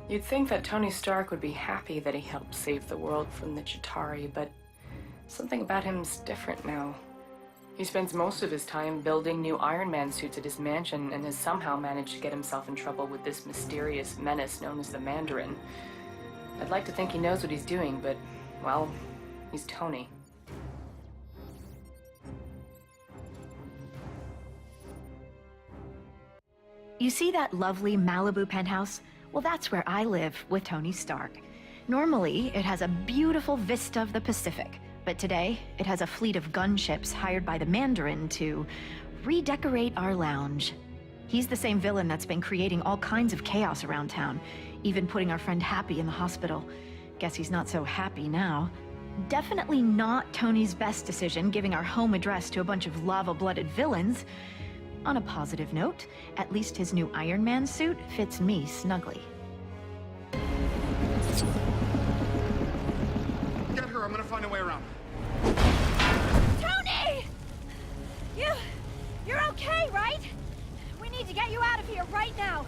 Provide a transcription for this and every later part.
You'd think that Tony Stark would be happy that he helped save the world from the Chitauri, but something about him's different now. He spends most of his time building new Iron Man suits at his mansion and has somehow managed to get himself in trouble with this mysterious menace known as the Mandarin. I'd like to think he knows what he's doing, but, well, he's Tony. You see that lovely Malibu penthouse? Well, that's where I live with Tony Stark. Normally, it has a beautiful vista of the Pacific, but today, it has a fleet of gunships hired by the Mandarin to redecorate our lounge. He's the same villain that's been creating all kinds of chaos around town, even putting our friend Happy in the hospital. Guess he's not so happy now. Definitely not Tony's best decision, giving our home address to a bunch of lava-blooded villains. On a positive note, at least his new Iron Man suit fits me snugly. Get her, I'm gonna find a way around. Tony! You're okay, right? We need to get you out of here right now.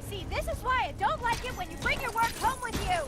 See, this is why I don't like it when you bring your work home with you.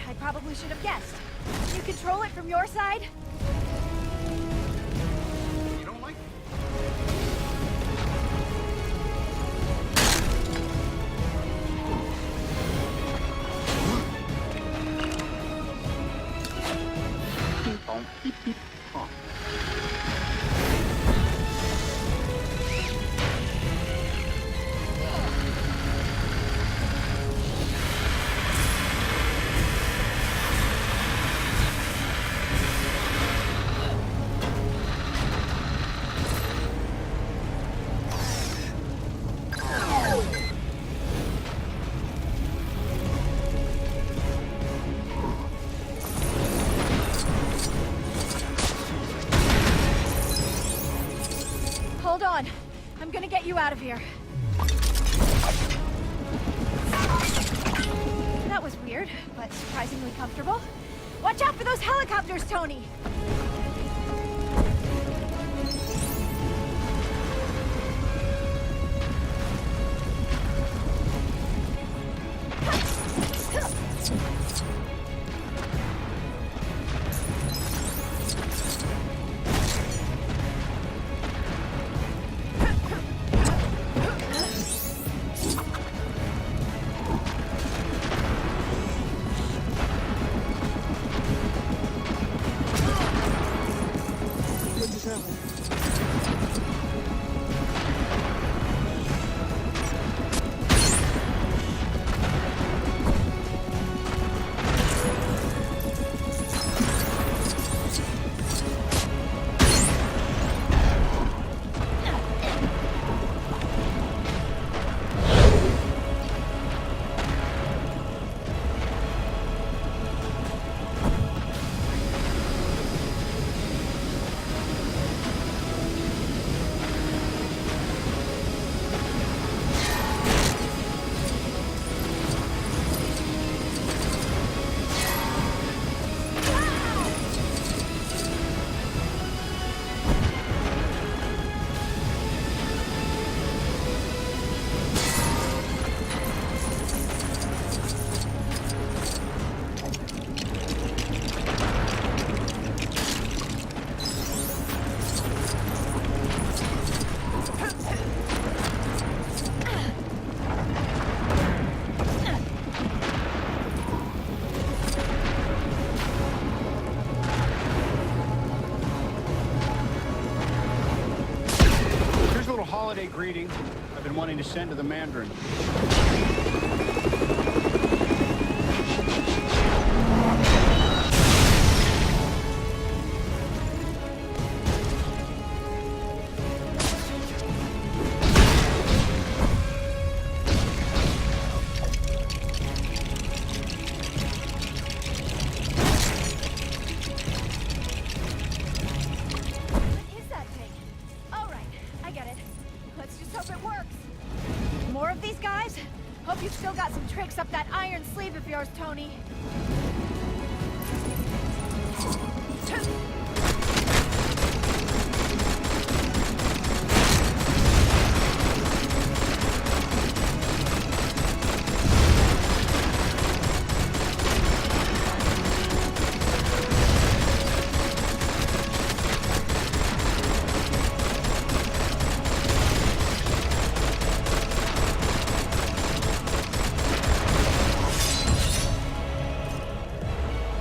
I probably should have guessed. Can you control it from your side? You don't like out of here. That was weird, but surprisingly comfortable. Watch out for those helicopters, Tony! Holiday greeting I've been wanting to send to the Mandarin. Tricks up that iron sleeve of yours, Tony.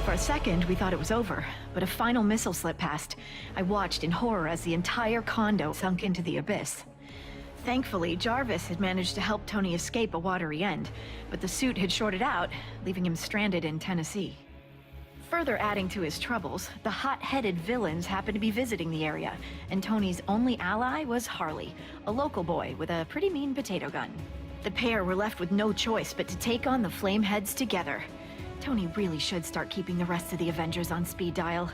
For a second, we thought it was over, but a final missile slip past. I watched in horror as the entire condo sunk into the abyss. Thankfully, Jarvis had managed to help Tony escape a watery end, but the suit had shorted out, leaving him stranded in Tennessee. Further adding to his troubles, the hot-headed villains happened to be visiting the area, and Tony's only ally was Harley, a local boy with a pretty mean potato gun. The pair were left with no choice but to take on the Flameheads together. Tony really should start keeping the rest of the Avengers on speed dial.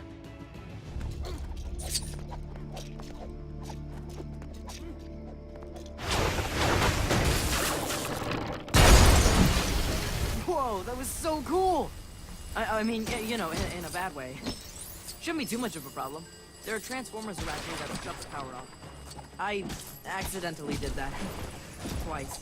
Whoa, that was so cool! I mean, you know, in a bad way. Shouldn't be too much of a problem. There are transformers around here that shut the power off. I accidentally did that. Twice.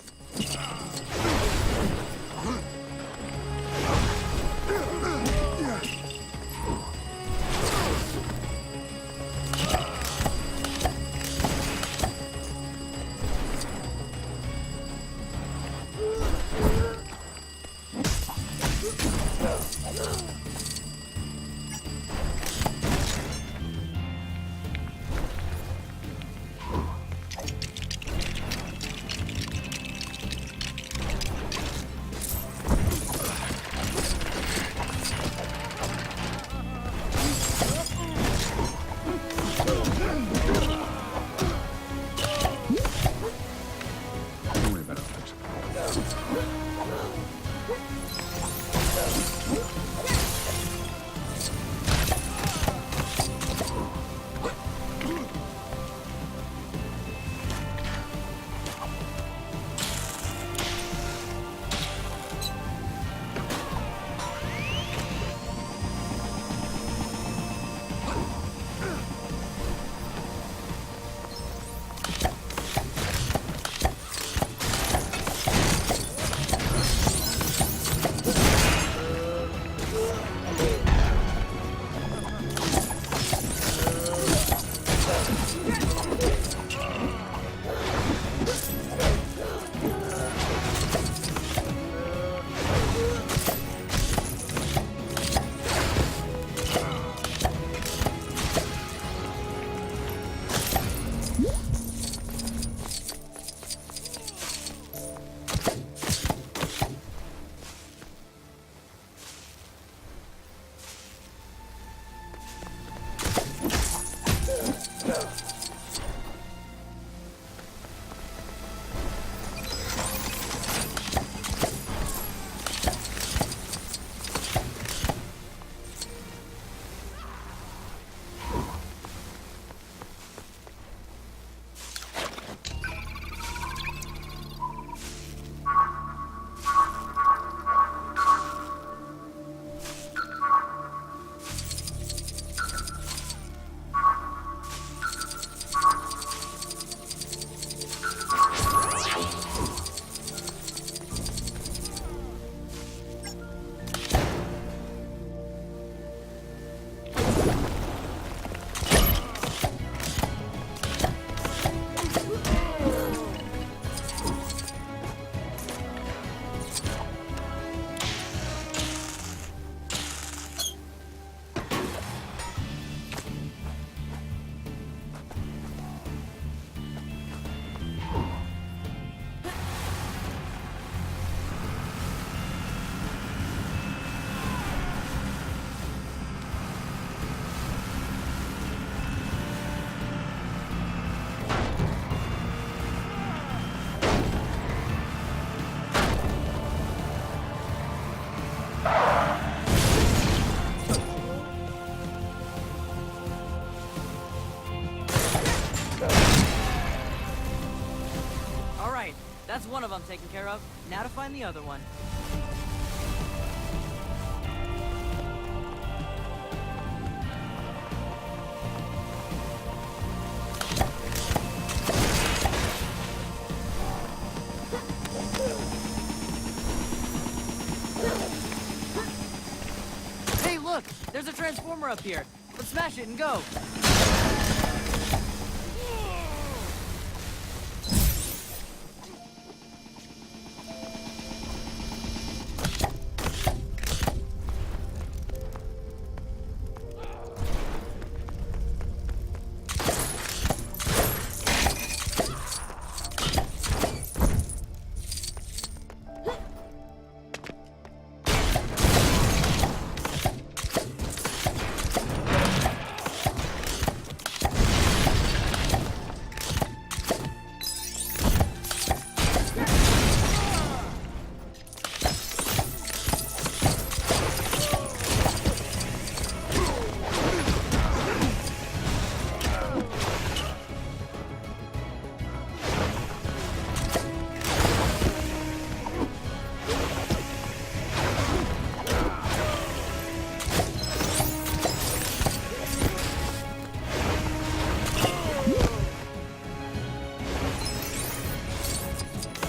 There's one of them taken care of. Now to find the other one. Hey, look! There's a transformer up here. Let's smash it and go.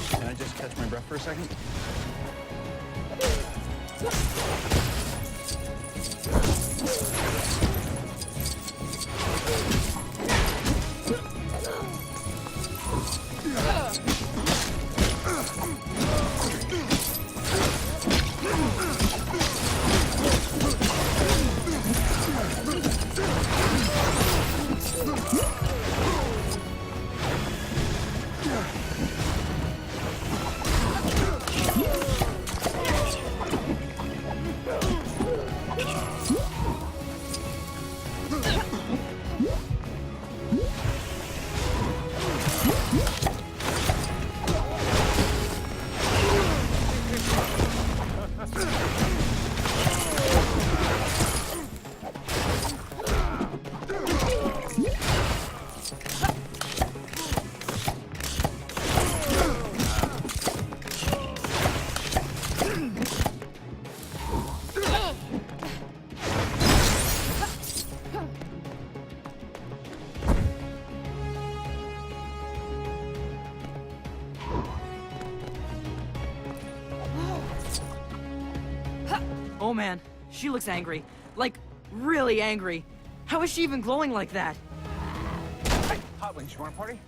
Can I just catch my breath for a second? Oh man, she looks angry. Like, really angry. How is she even glowing like that? Hey, Hot Wings, you want a party?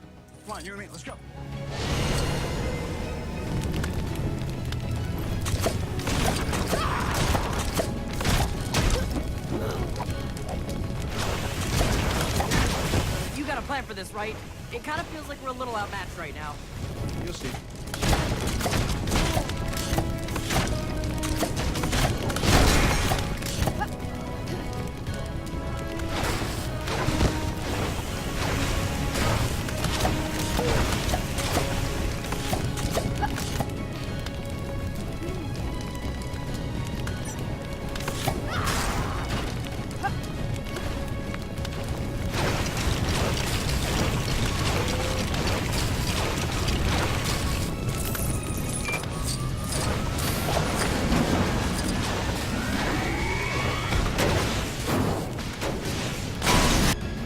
Come on, you and me, let's go. You got a plan for this, right? It kind of feels like we're a little outmatched right now. You'll see.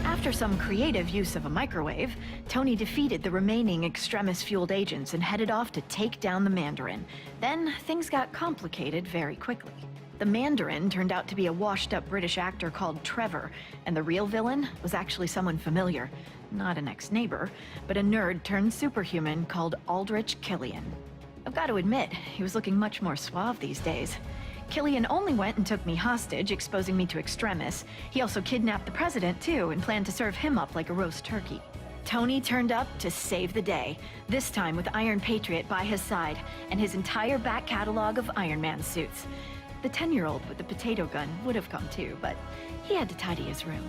After some creative use of a microwave, Tony defeated the remaining extremis-fueled agents and headed off to take down the Mandarin. Then, things got complicated very quickly. The Mandarin turned out to be a washed-up British actor called Trevor, and the real villain was actually someone familiar. Not an ex-neighbor, but a nerd-turned-superhuman called Aldrich Killian. I've got to admit, he was looking much more suave these days. Killian only went and took me hostage, exposing me to extremis. He also kidnapped the president, too, and planned to serve him up like a roast turkey. Tony turned up to save the day, this time with Iron Patriot by his side, and his entire back catalog of Iron Man suits. The 10-year-old with the potato gun would have come too, but he had to tidy his room.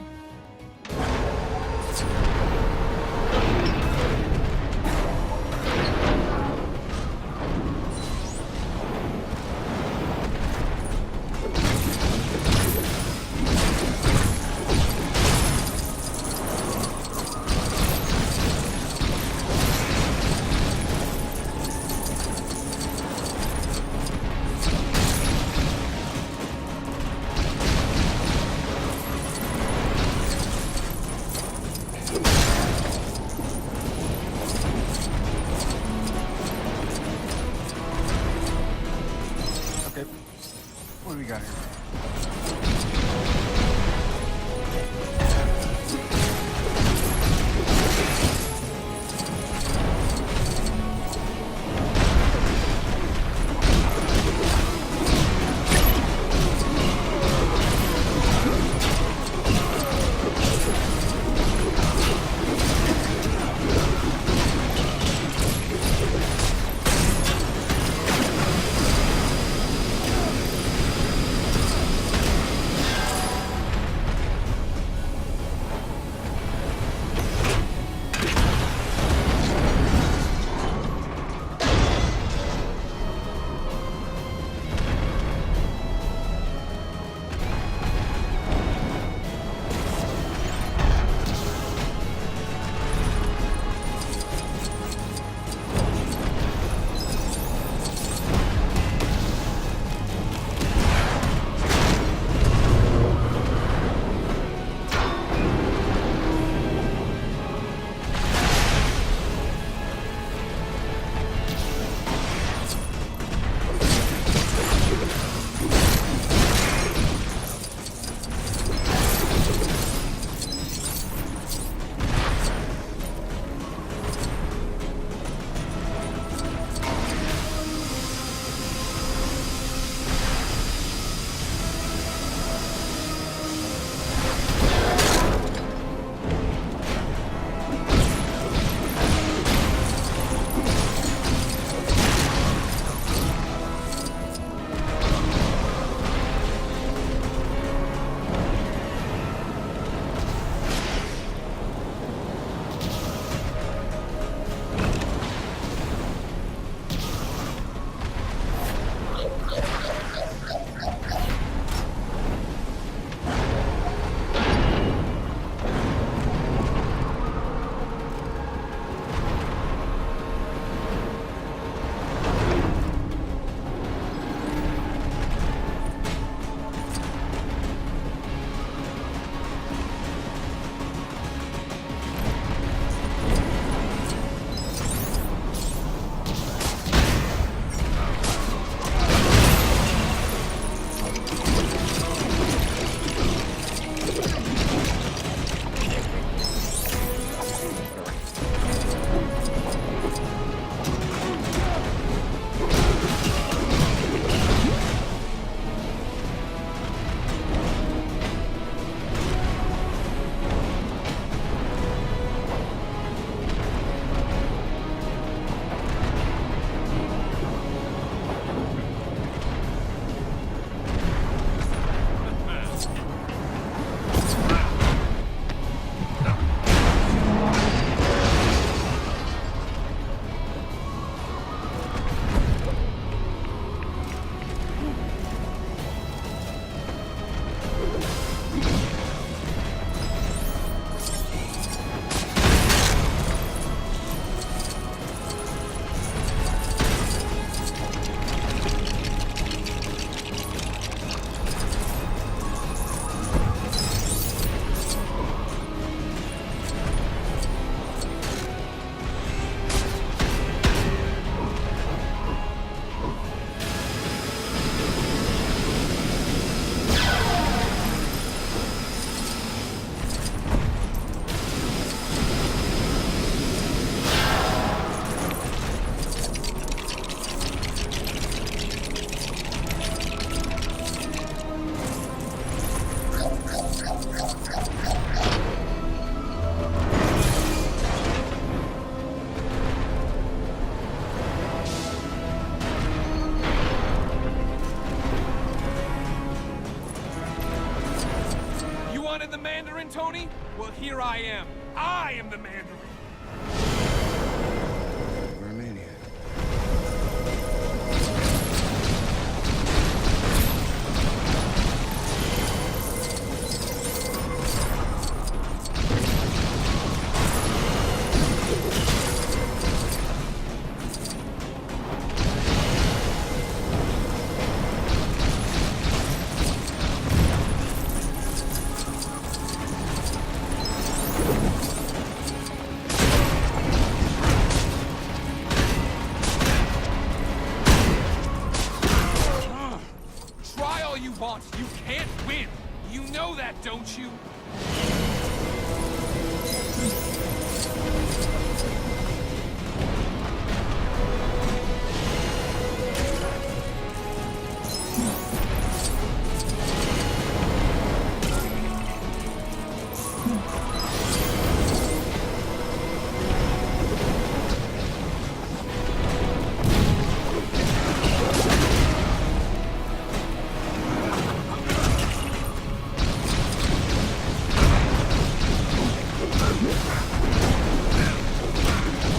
wanted the Mandarin, Tony? Well, here I am. I am the Mandarin. We're a maniac. Try all you want. You can't win. You know that, don't you?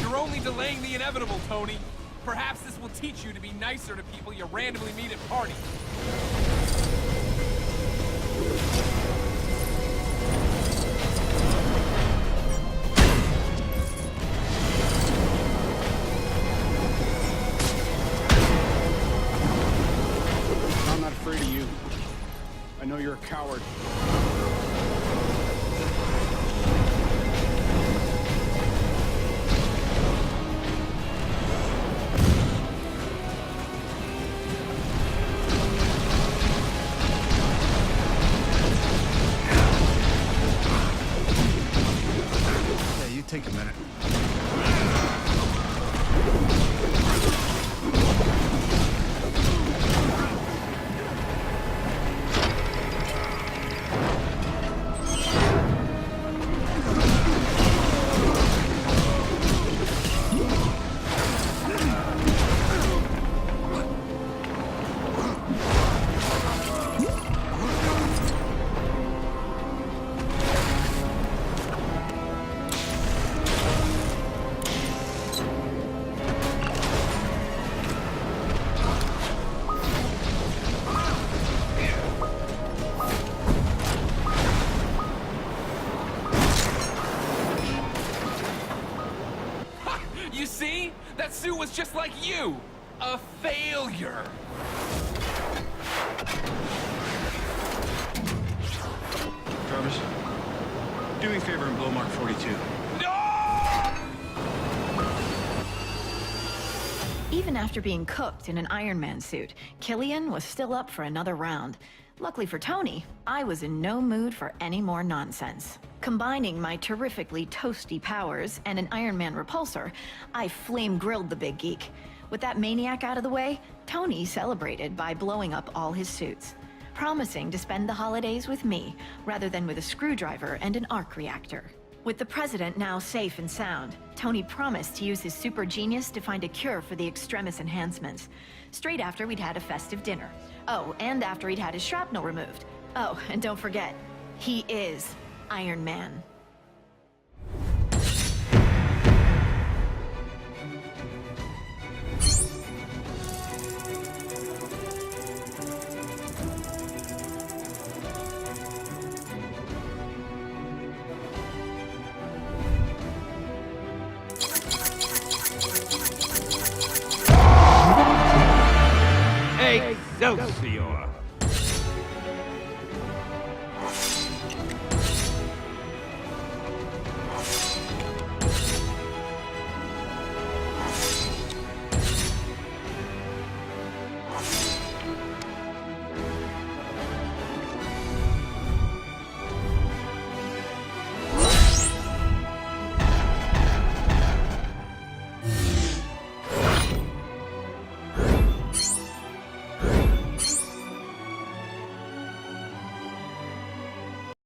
You're only delaying the inevitable, Tony. Perhaps this will teach you to be nicer to people you randomly meet at parties. I'm not afraid of you. I know you're a coward. Yeah, you take a minute. You see? That suit was just like you! A failure! Jarvis, do me a favor and blow Mark 42. No! Even after being cooked in an Iron Man suit, Killian was still up for another round. Luckily for Tony, I was in no mood for any more nonsense. Combining my terrifically toasty powers and an Iron Man repulsor, I flame-grilled the big geek. With that maniac out of the way, Tony celebrated by blowing up all his suits, promising to spend the holidays with me rather than with a screwdriver and an arc reactor. With the president now safe and sound, Tony promised to use his super genius to find a cure for the extremis enhancements, straight after we'd had a festive dinner. Oh, and after he'd had his shrapnel removed. Oh, and don't forget, he is Iron Man. Excelsior!